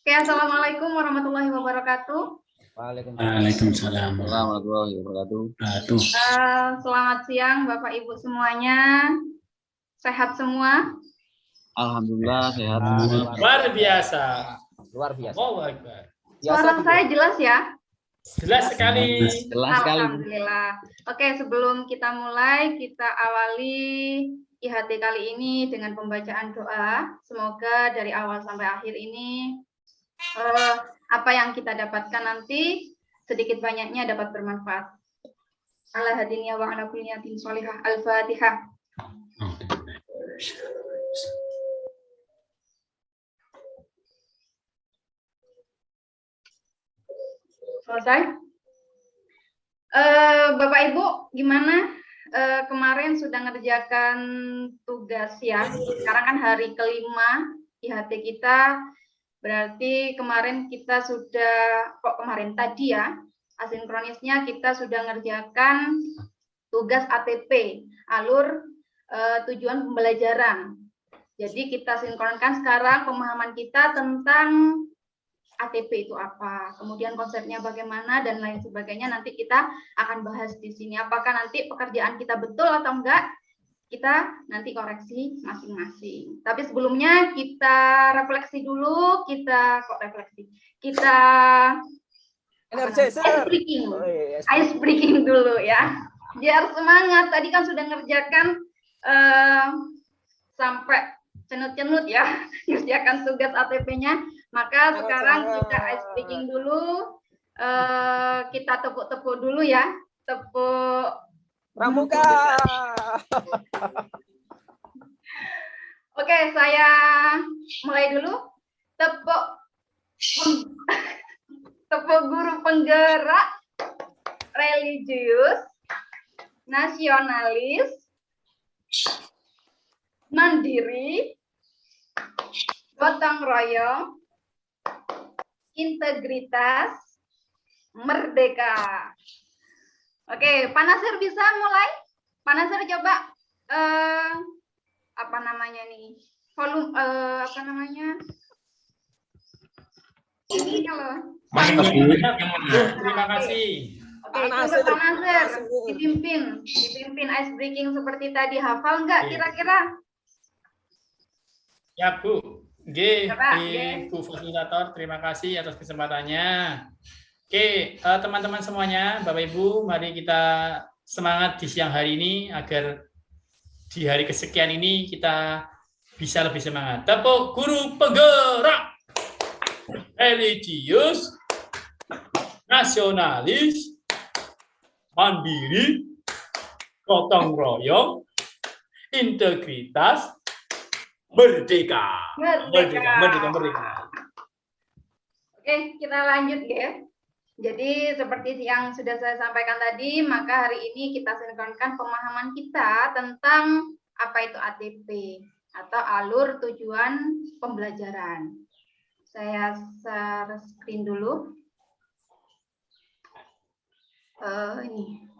Oke, assalamualaikum warahmatullahi wabarakatuh. Waalaikumsalam warahmatullahi wabarakatuh. Selamat siang Bapak Ibu semuanya. Sehat semua? Alhamdulillah sehat. Luar biasa. Luar biasa. Allahu Akbar. Suara saya jelas ya? Jelas sekali. Jelas sekali. Alhamdulillah. Oke, sebelum kita mulai, kita awali IHT kali ini dengan pembacaan doa. Semoga dari awal sampai akhir ini apa yang kita dapatkan nanti sedikit banyaknya dapat bermanfaat. Ala hadiniya wa ala kulli niyatin sholihah. Al-Fatihah. Selesai? Bapak Ibu, gimana? Kemarin sudah ngerjakan tugas ya. Sekarang kan hari kelima IHT kita. Berarti kemarin kita sudah, tadi ya, asinkronisnya kita sudah ngerjakan tugas ATP, alur tujuan pembelajaran. Jadi kita sinkronkan sekarang pemahaman kita tentang ATP itu apa, kemudian konsepnya bagaimana, dan lain sebagainya. Nanti kita akan bahas di sini. Apakah nanti pekerjaan kita betul atau enggak, kita nanti koreksi masing-masing. Tapi sebelumnya kita refleksi dulu, kita ice breaking dulu ya, biar semangat. Tadi kan sudah ngerjakan sampai cenut-cenut ya, ngerjakan tugas ATP-nya. Maka sekarang kita ice breaking dulu, kita tepuk-tepuk dulu ya, tepuk pramuka. Oke, saya mulai dulu. Tepuk guru penggerak religius, nasionalis, mandiri, gotong royong, integritas, merdeka. Oke, Pak Nasir bisa mulai? Pak Nasir coba apa namanya nih? Volume apa namanya? Ini kalau Terima kasih. Oke, Pak Nasir dipimpin ice breaking seperti tadi. Hafal nggak kira-kira? Ya Bu, Ibu Fasilitator, terima kasih atas kesempatannya. Oke, teman-teman semuanya, Bapak Ibu, mari kita semangat di siang hari ini agar di hari kesekian ini kita bisa lebih semangat. Tepuk guru penggerak religius, nasionalis, mandiri, gotong royong, integritas, merdeka. Oke, kita lanjut ya. Jadi seperti yang sudah saya sampaikan tadi, maka hari ini kita sinkronkan pemahaman kita tentang apa itu ATP atau alur tujuan pembelajaran. Saya share screen dulu. Ini.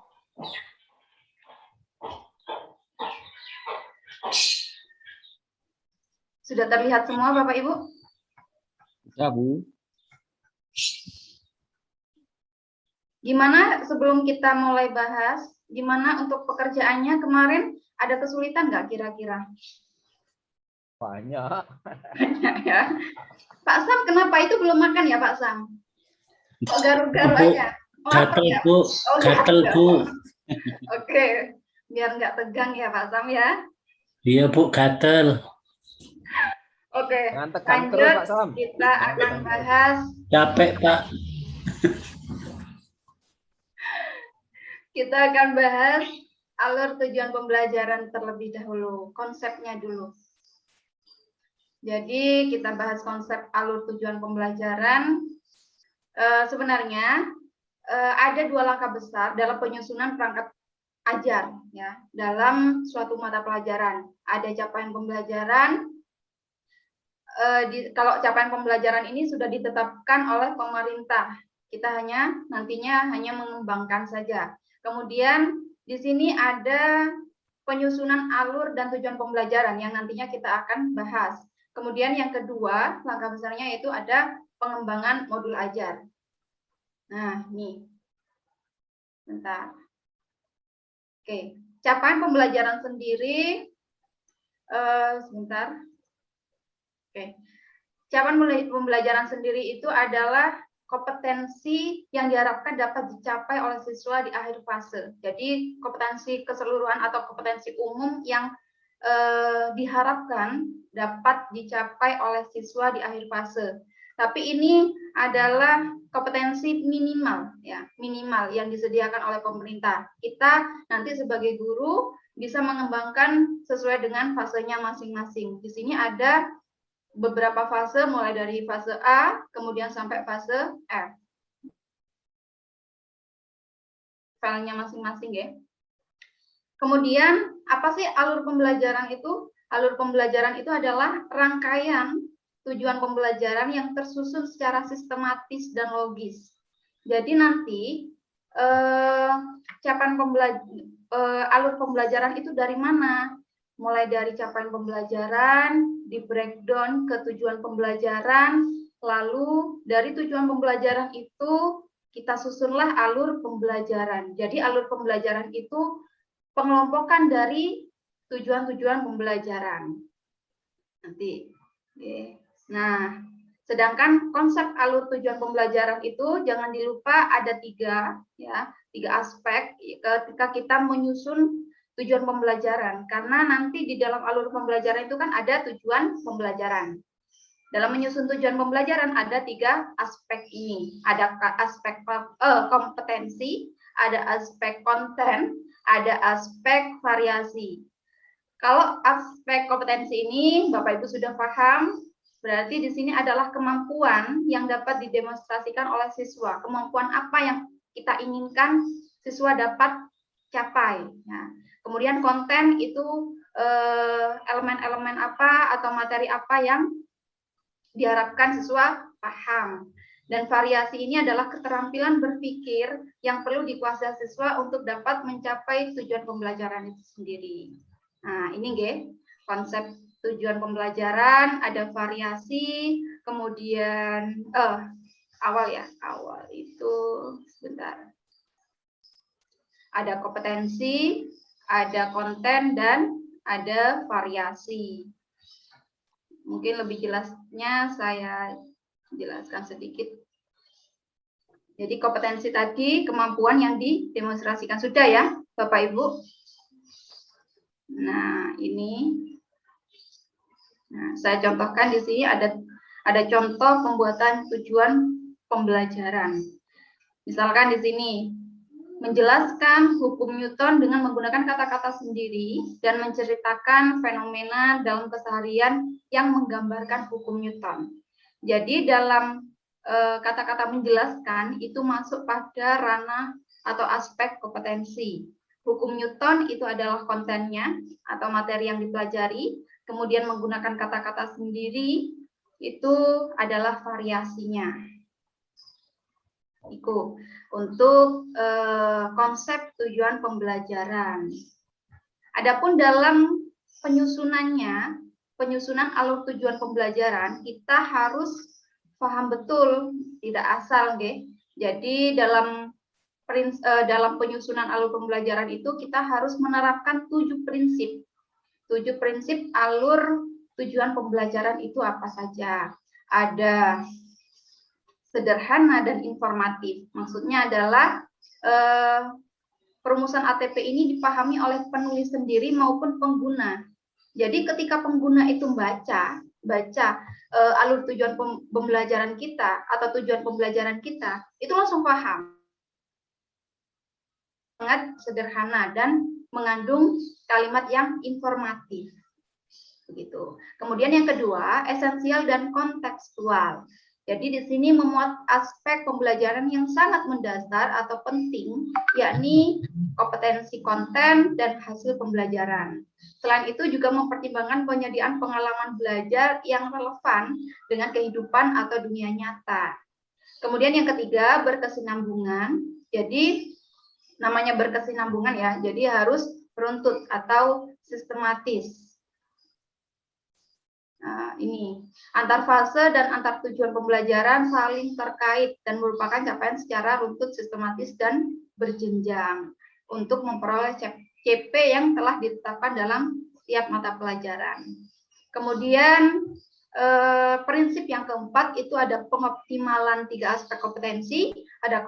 Sudah terlihat semua Bapak Ibu? Ya Bu. Gimana sebelum kita mulai bahas, gimana untuk pekerjaannya kemarin, ada kesulitan nggak kira-kira? Banyak. Banyak ya. Pak Sam, kenapa itu belum makan ya Pak Sam? Kok garu-garu aja? Gatel Bu, gatel Bu. Oke, biar nggak tegang ya Pak Sam ya. Iya Bu, gatel. Oke, lanjut Pak Sam. Kita akan bahas. Capek Pak. Kita akan bahas alur tujuan pembelajaran terlebih dahulu, konsepnya dulu. Jadi kita bahas konsep alur tujuan pembelajaran. Sebenarnya ada dua langkah besar dalam penyusunan perangkat ajar ya dalam suatu mata pelajaran. Ada capaian pembelajaran. Kalau capaian pembelajaran ini sudah ditetapkan oleh pemerintah, kita nantinya hanya mengembangkan saja. Kemudian di sini ada penyusunan alur dan tujuan pembelajaran yang nantinya kita akan bahas. Kemudian yang kedua, langkah besarnya itu ada pengembangan modul ajar. Nah, nih. Bentar. Oke, capaian pembelajaran sendiri, sebentar. Oke, capaian pembelajaran sendiri itu adalah kompetensi yang diharapkan dapat dicapai oleh siswa di akhir fase. Jadi kompetensi keseluruhan atau kompetensi umum yang diharapkan dapat dicapai oleh siswa di akhir fase. Tapi ini adalah kompetensi minimal, ya, minimal yang disediakan oleh pemerintah. Kita nanti sebagai guru bisa mengembangkan sesuai dengan fasenya masing-masing. Di sini ada beberapa fase, mulai dari fase A, kemudian sampai fase F. Filenya masing-masing, ya. Kemudian, apa sih alur pembelajaran itu? Alur pembelajaran itu adalah rangkaian tujuan pembelajaran yang tersusun secara sistematis dan logis. Jadi nanti alur pembelajaran itu dari mana? Mulai dari capaian pembelajaran, di breakdown ke tujuan pembelajaran, lalu dari tujuan pembelajaran itu kita susunlah alur pembelajaran. Jadi alur pembelajaran itu pengelompokan dari tujuan-tujuan pembelajaran. Nanti, nah, sedangkan konsep alur tujuan pembelajaran itu jangan dilupa ada tiga aspek ketika kita menyusun tujuan pembelajaran, karena nanti di dalam alur pembelajaran itu kan ada tujuan pembelajaran. Dalam menyusun tujuan pembelajaran ada tiga aspek ini, ada aspek kompetensi, ada aspek konten, ada aspek variasi. Kalau aspek kompetensi ini Bapak Ibu sudah paham, berarti di sini adalah kemampuan yang dapat didemonstrasikan oleh siswa. Kemampuan apa yang kita inginkan siswa dapat capai. Nah, kemudian konten itu elemen-elemen apa atau materi apa yang diharapkan siswa paham. Dan variasi ini adalah keterampilan berpikir yang perlu dikuasai siswa untuk dapat mencapai tujuan pembelajaran itu sendiri. Nah, ini konsep tujuan pembelajaran, ada variasi, kemudian awal itu sebentar. Ada kompetensi, ada konten, dan ada variasi. Mungkin lebih jelasnya saya jelaskan sedikit. Jadi kompetensi tadi kemampuan yang didemonstrasikan sudah ya, Bapak Ibu. Nah, ini. Nah, saya contohkan di sini ada contoh pembuatan tujuan pembelajaran. Misalkan di sini menjelaskan hukum Newton dengan menggunakan kata-kata sendiri dan menceritakan fenomena dalam keseharian yang menggambarkan hukum Newton. Jadi dalam kata-kata menjelaskan itu masuk pada ranah atau aspek kompetensi. Hukum Newton itu adalah kontennya atau materi yang dipelajari, kemudian menggunakan kata-kata sendiri itu adalah variasinya. Itu untuk konsep tujuan pembelajaran. Adapun dalam penyusunan alur tujuan pembelajaran, kita harus paham betul, tidak asal, Jadi dalam penyusunan alur pembelajaran itu kita harus menerapkan 7 prinsip. 7 prinsip alur tujuan pembelajaran itu apa saja? Ada sederhana dan informatif. Maksudnya adalah perumusan ATP ini dipahami oleh penulis sendiri maupun pengguna. Jadi ketika pengguna itu baca alur tujuan pembelajaran kita atau tujuan pembelajaran kita, itu langsung paham. Sangat sederhana dan mengandung kalimat yang informatif. Begitu. Kemudian yang kedua, esensial dan kontekstual. Jadi di sini memuat aspek pembelajaran yang sangat mendasar atau penting, yakni kompetensi konten dan hasil pembelajaran. Selain itu juga mempertimbangkan penyediaan pengalaman belajar yang relevan dengan kehidupan atau dunia nyata. Kemudian yang ketiga, berkesinambungan. Jadi namanya berkesinambungan ya, jadi harus beruntut atau sistematis. Nah, ini antar fase dan antar tujuan pembelajaran saling terkait dan merupakan capaian secara runtut, sistematis, dan berjenjang untuk memperoleh CP yang telah ditetapkan dalam setiap mata pelajaran. Kemudian prinsip yang keempat itu ada pengoptimalan 3 aspek kompetensi, ada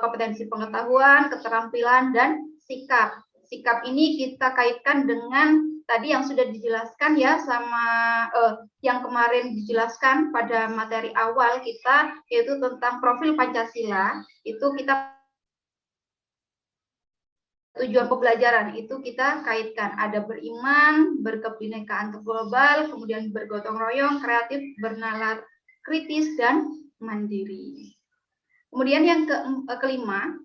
kompetensi pengetahuan, keterampilan, dan sikap. Sikap ini kita kaitkan dengan tadi yang sudah dijelaskan ya sama yang kemarin dijelaskan pada materi awal kita, yaitu tentang profil Pancasila. Itu kita tujuan pembelajaran itu kita kaitkan, ada beriman, berkebinekaan global, kemudian bergotong royong, kreatif, bernalar kritis, dan mandiri. Kemudian yang kelima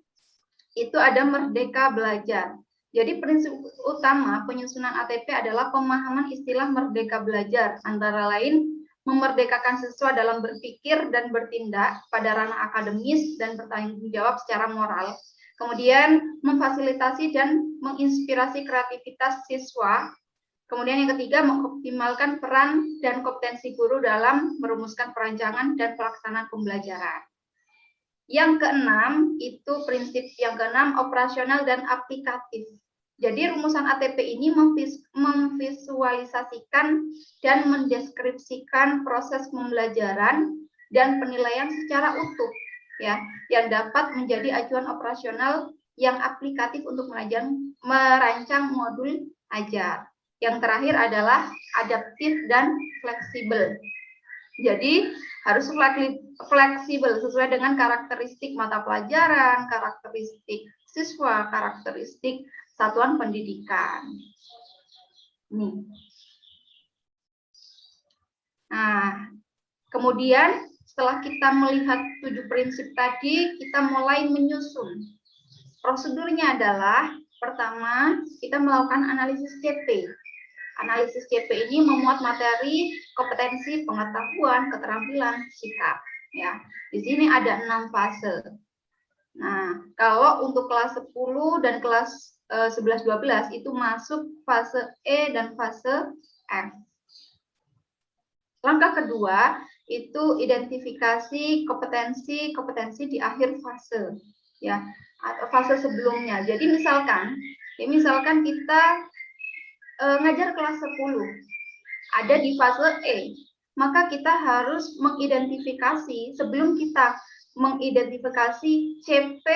itu ada merdeka belajar. Jadi prinsip utama penyusunan ATP adalah pemahaman istilah merdeka belajar, antara lain memerdekakan siswa dalam berpikir dan bertindak pada ranah akademis dan bertanggung jawab secara moral. Kemudian memfasilitasi dan menginspirasi kreativitas siswa. Kemudian yang ketiga, mengoptimalkan peran dan kompetensi guru dalam merumuskan perancangan dan pelaksanaan pembelajaran. Yang keenam, itu prinsip yang keenam, operasional dan aplikatif. Jadi rumusan ATP ini memvisualisasikan dan mendeskripsikan proses pembelajaran dan penilaian secara utuh, ya, yang dapat menjadi acuan operasional yang aplikatif untuk merancang modul ajar. Yang terakhir adalah adaptif dan fleksibel. Jadi harus fleksibel sesuai dengan karakteristik mata pelajaran, karakteristik siswa, karakteristik satuan pendidikan. Nih. Nah, kemudian setelah kita melihat 7 prinsip tadi, kita mulai menyusun. Prosedurnya adalah pertama kita melakukan analisis CP. Analisis CP ini memuat materi, kompetensi, pengetahuan, keterampilan, sikap. Ya, di sini ada 6 fase. Nah, kalau untuk kelas 10 dan kelas 11-12 itu masuk fase E dan fase F. Langkah kedua itu identifikasi kompetensi di akhir fase, ya, atau fase sebelumnya. Jadi misalkan kita ngajar kelas 10, ada di fase E, maka kita harus mengidentifikasi sebelum kita mengidentifikasi CP,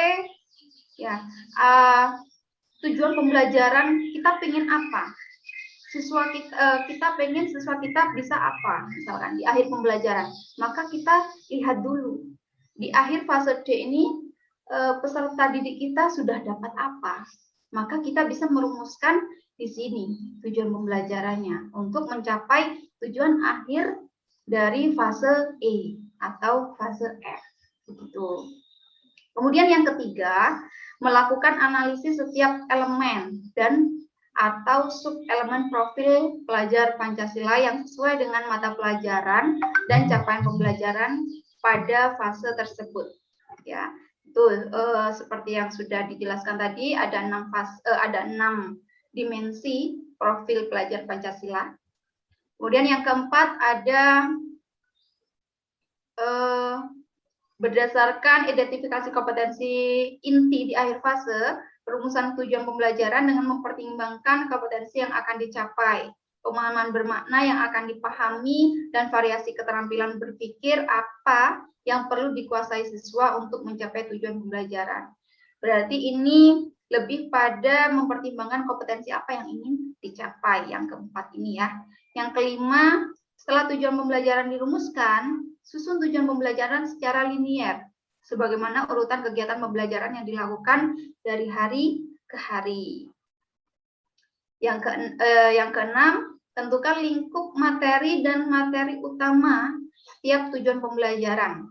ya, tujuan pembelajaran kita pengen apa, kita pengen siswa kita bisa apa, misalkan di akhir pembelajaran, maka kita lihat dulu di akhir fase D ini peserta didik kita sudah dapat apa, maka kita bisa merumuskan di sini tujuan pembelajarannya untuk mencapai tujuan akhir dari fase E atau fase F, begitu. Kemudian yang ketiga, melakukan analisis setiap elemen dan atau sub-elemen profil pelajar Pancasila yang sesuai dengan mata pelajaran dan capaian pembelajaran pada fase tersebut. Ya, itu seperti yang sudah dijelaskan tadi, ada 6 dimensi profil pelajar Pancasila. Kemudian yang keempat ada berdasarkan identifikasi kompetensi inti di akhir fase, perumusan tujuan pembelajaran dengan mempertimbangkan kompetensi yang akan dicapai, pemahaman bermakna yang akan dipahami, dan variasi keterampilan berpikir apa yang perlu dikuasai siswa untuk mencapai tujuan pembelajaran. Berarti ini lebih pada mempertimbangkan kompetensi apa yang ingin dicapai, yang keempat ini ya. Yang kelima, setelah tujuan pembelajaran dirumuskan, susun tujuan pembelajaran secara linier, sebagaimana urutan kegiatan pembelajaran yang dilakukan dari hari ke hari. Yang keenam, tentukan lingkup materi dan materi utama setiap tujuan pembelajaran.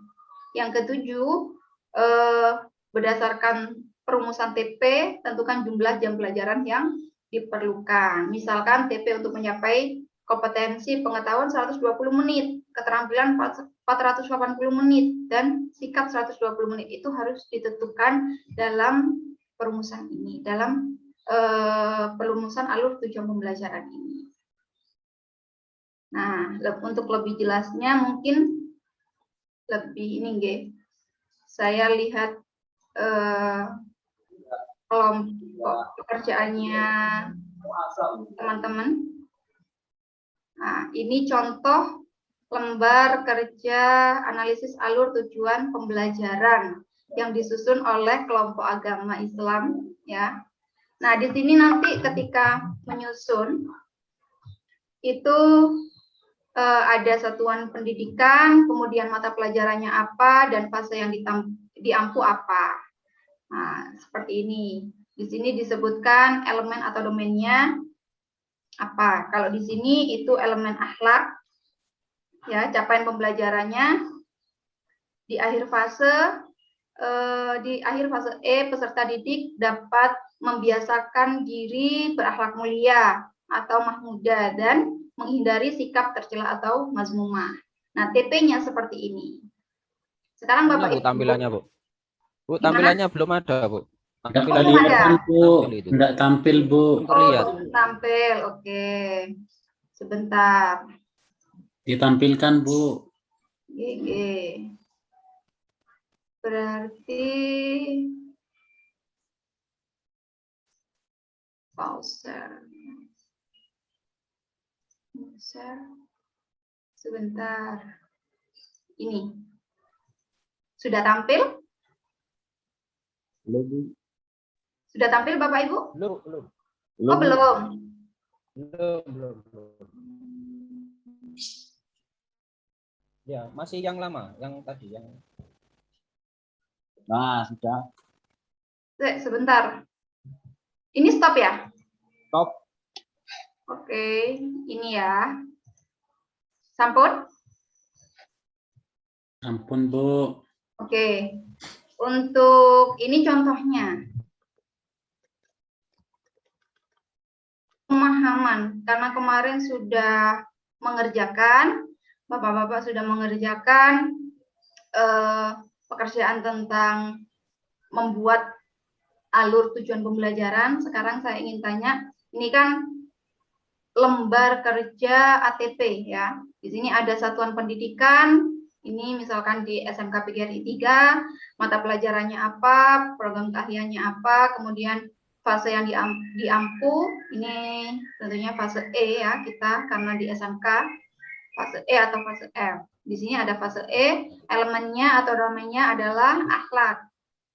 Yang ketujuh, berdasarkan perumusan TP, tentukan jumlah jam pelajaran yang diperlukan. Misalkan TP untuk mencapai kompetensi pengetahuan 120 menit, keterampilan 480 menit, dan sikap 120 menit. Itu harus ditentukan dalam perumusan ini, dalam perumusan alur tujuan pembelajaran ini. Nah, untuk lebih jelasnya mungkin lebih ini nggih. Saya lihat kelompok pekerjaannya teman-teman. Nah, ini contoh lembar kerja analisis alur tujuan pembelajaran yang disusun oleh kelompok agama Islam, ya. Nah, di sini nanti ketika menyusun itu ada satuan pendidikan, kemudian mata pelajarannya apa, dan fase yang diampu apa. Nah, seperti ini. Di sini disebutkan elemen atau domainnya apa. Kalau di sini itu elemen akhlak, ya, capaian pembelajarannya di akhir fase E, peserta didik dapat membiasakan diri berakhlak mulia atau mahmudah dan menghindari sikap tercela atau mazmumah. Nah, TP-nya seperti ini. Sekarang Bapak Bu, tampilannya, Bu. Bu, tampilannya belum ada, Bu. Tampilan ada, Bu. Enggak tampil, Bu. Terlihat. Tampil, oke. Sebentar. Ditampilkan, Bu. GG. Berarti pause. Sebentar. Ini. Sudah tampil? Belum. Sudah tampil Bapak Ibu? Belum. Oh, belum. Belum. Ya, masih yang lama, yang tadi yang. Nah, sudah. Sebentar. Ini stop ya? Stop. Oke, ini ya. Sampun? Ampun, Bu. Oke. Untuk ini contohnya. Pemahaman, karena kemarin sudah mengerjakan, Bapak-bapak sudah mengerjakan pekerjaan tentang membuat alur tujuan pembelajaran. Sekarang saya ingin tanya, ini kan lembar kerja ATP ya. Di sini ada satuan pendidikan, ini misalkan di SMK PGRI 3, mata pelajarannya apa, program keahliannya apa, kemudian fase yang diampu, ini tentunya fase E ya kita, karena di SMK, fase E atau fase F. Di sini ada fase E, elemennya atau domainnya adalah akhlak,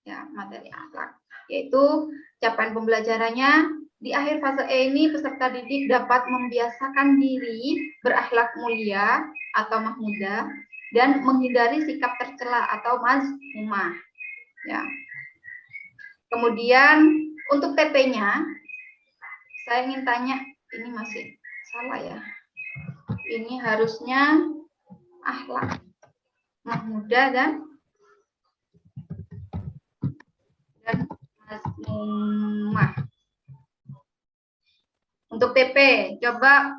ya, materi akhlak, yaitu capaian pembelajarannya. Di akhir fase E ini peserta didik dapat membiasakan diri berakhlak mulia atau mahmudah dan menghindari sikap tercela atau mazmumah. Ya. Kemudian untuk TP-nya, saya ingin tanya, ini masih salah ya. Ini harusnya akhlak mahmudah dan mazmumah. Untuk TP, coba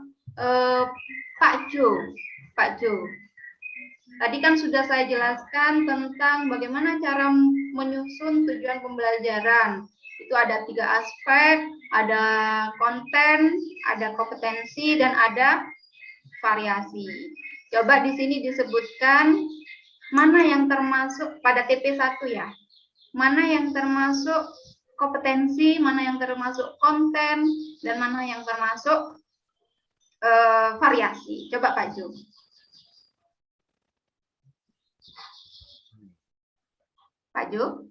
Pak Jo. Tadi kan sudah saya jelaskan tentang bagaimana cara menyusun tujuan pembelajaran. Itu ada 3 aspek, ada konten, ada kompetensi, dan ada variasi. Coba di sini disebutkan mana yang termasuk pada TP1 ya. Mana yang termasuk kompetensi, mana yang termasuk konten, dan mana yang termasuk variasi. Coba Pak Jo. Pak Jo?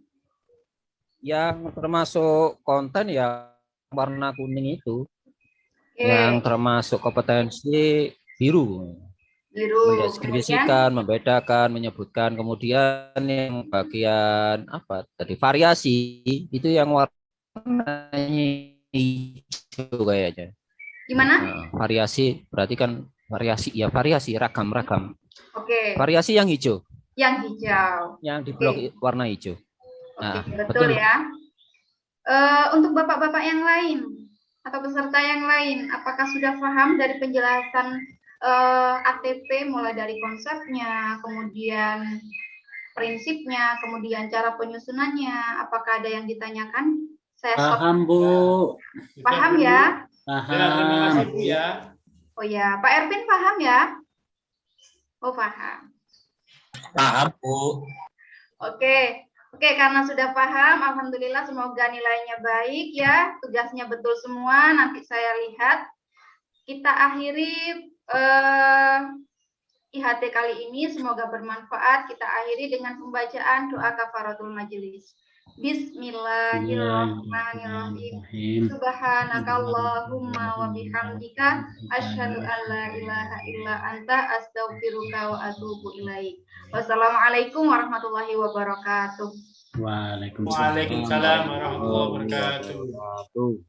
Yang termasuk konten ya warna kuning itu. Yang termasuk kompetensi biru. Mendeskripsikan, membedakan, menyebutkan. Kemudian yang bagian apa tadi variasi itu yang warnanya hijau kayaknya. Gimana? Nah, variasi berarti kan variasi ya, variasi ragam. Oke. Variasi yang hijau. Yang hijau. Yang di blok warna hijau. Nah, betul ya. Untuk bapak-bapak yang lain atau peserta yang lain, apakah sudah paham dari penjelasan ATP mulai dari konsepnya, kemudian prinsipnya, kemudian cara penyusunannya? Apakah ada yang ditanyakan? Saya paham, Bu. Paham ya? Paham. Terima kasih Bu ya. Oh ya, Pak Ervin paham ya? Oh, paham. Paham, Bu. Oke, karena sudah paham, alhamdulillah semoga nilainya baik ya, tugasnya betul semua. Nanti saya lihat. Kita akhiri IHT kali ini, semoga bermanfaat. Kita akhiri dengan pembacaan doa kafaratul majelis. Bismillahirrahmanirrahim. Subhanakallahumma wa bihamdika asyhadu an la ilaha illa anta astaghfiruka wa atubu ilaik. Wassalamualaikum warahmatullahi wabarakatuh. Waalaikumsalam Waalaikumsalam warahmatullahi wabarakatuh.